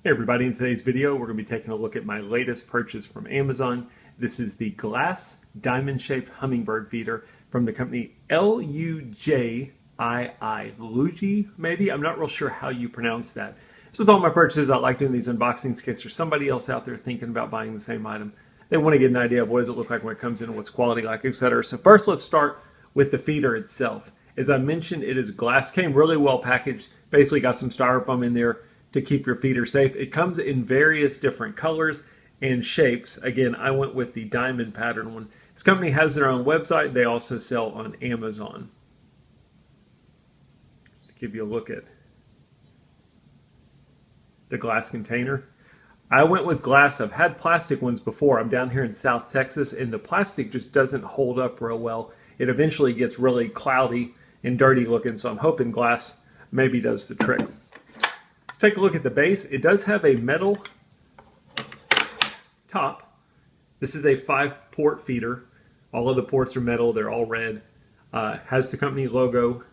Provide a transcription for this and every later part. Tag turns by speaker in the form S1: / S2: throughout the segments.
S1: Hey everybody, in today's video we're going to be taking a look at my latest purchase from Amazon. This is the glass diamond-shaped hummingbird feeder from the company Lujii, Lujii maybe? I'm not real sure how you pronounce that. So with all my purchases, I like doing these unboxings in case there's somebody else out there thinking about buying the same item. They want to get an idea of what does it look like when it comes in and what's quality like, etc. So first let's start with the feeder itself. As I mentioned, it is glass, came really well packaged, basically got some styrofoam in there to keep your feeder safe. It comes in various different colors and shapes. Again, I went with the diamond pattern one. This company has their own website. They also sell on Amazon. Just to give you a look at the glass container. I went with glass. I've had plastic ones before. I'm down here in South Texas and the plastic just doesn't hold up real well. It eventually gets really cloudy and dirty looking, so I'm hoping glass maybe does the trick. Take a look at the base. It does have a metal top. This is a 5-port feeder. All of the ports are metal. They're all red. Has the company logo.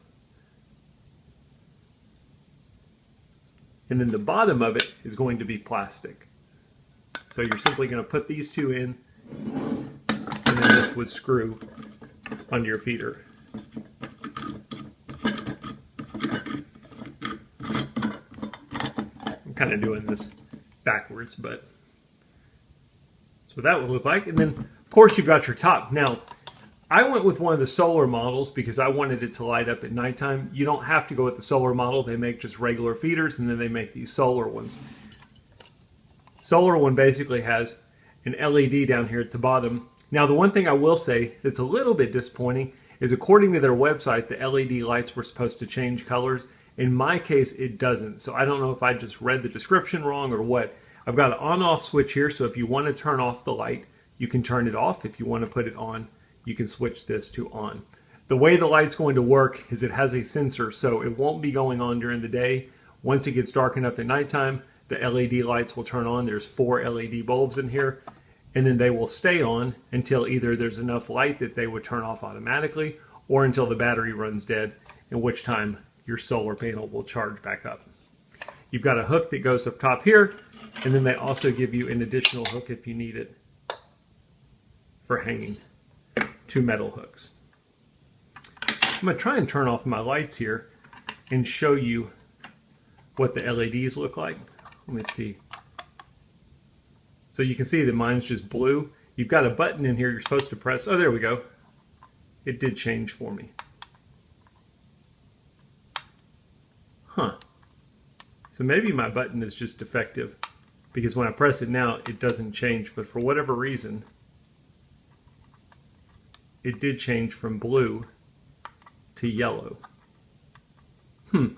S1: And then the bottom of it is going to be plastic. So you're simply going to put these two in, and then this would screw onto your feeder. Kind of doing this backwards, but that's what that would look like. And then of course you've got your top. Now I went with one of the solar models because I wanted it to light up at nighttime. You don't have to go with the solar model. They make just regular feeders and then they make these solar ones. Solar one basically has an LED down here at the bottom. Now the one thing I will say that's a little bit disappointing is according to their website the LED lights were supposed to change colors. In my case, it doesn't. So I don't know if I just read the description wrong or what. I've got an on-off switch here, so if you want to turn off the light, you can turn it off. If you want to put it on, you can switch this to on. The way the light's going to work is it has a sensor, so it won't be going on during the day. Once it gets dark enough at nighttime, the LED lights will turn on. There's 4 LED bulbs in here, and then they will stay on until either there's enough light that they would turn off automatically or until the battery runs dead, in which time your solar panel will charge back up. You've got a hook that goes up top here, and then they also give you an additional hook if you need it for hanging. 2 metal hooks. I'm going to try and turn off my lights here and show you what the LEDs look like. Let me see. So you can see that mine's just blue. You've got a button in here you're supposed to press. Oh, there we go. It did change for me. Huh. So maybe my button is just defective because when I press it now it doesn't change, but for whatever reason it did change from blue to yellow. So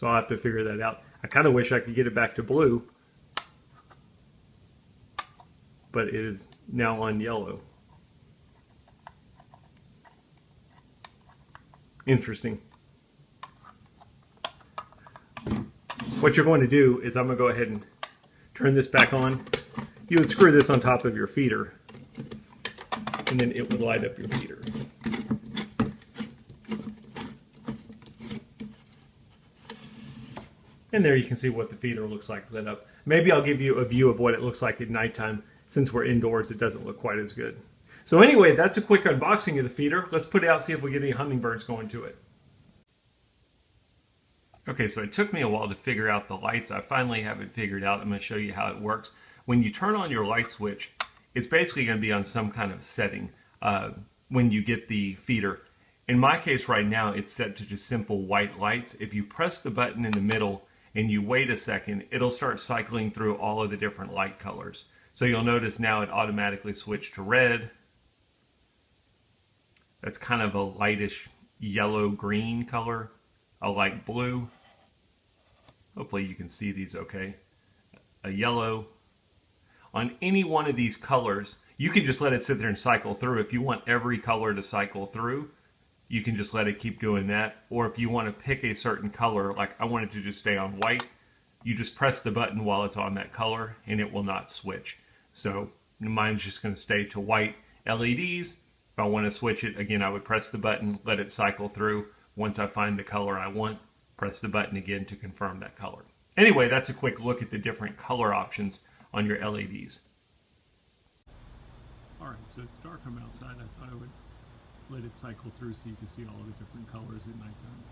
S1: I'll have to figure that out. I kind of wish I could get it back to blue, but it is now on yellow. Interesting. What you're going to do is I'm going to go ahead and turn this back on. You would screw this on top of your feeder and then it would light up your feeder. And there you can see what the feeder looks like lit up. Maybe I'll give you a view of what it looks like at nighttime. Since we're indoors, it doesn't look quite as good. So anyway, that's a quick unboxing of the feeder. Let's put it out, see if we get any hummingbirds going to it. Okay, so it took me a while to figure out the lights. I finally have it figured out. I'm going to show you how it works. When you turn on your light switch, it's basically going to be on some kind of setting when you get the feeder. In my case right now, it's set to just simple white lights. If you press the button in the middle and you wait a second, it'll start cycling through all of the different light colors. So you'll notice now it automatically switched to red. That's kind of a lightish yellow-green color. A light blue. Hopefully you can see these okay. A yellow. On any one of these colors, you can just let it sit there and cycle through. If you want every color to cycle through, you can just let it keep doing that. Or if you want to pick a certain color, like I want it to just stay on white, you just press the button while it's on that color and it will not switch. So mine's just going to stay to white LEDs. If I want to switch it, again, I would press the button, let it cycle through. Once I find the color I want, press the button again to confirm that color. Anyway, that's a quick look at the different color options on your LEDs.
S2: Alright, so it's dark. I'm outside. I thought I would let it cycle through so you can see all the different colors at nighttime.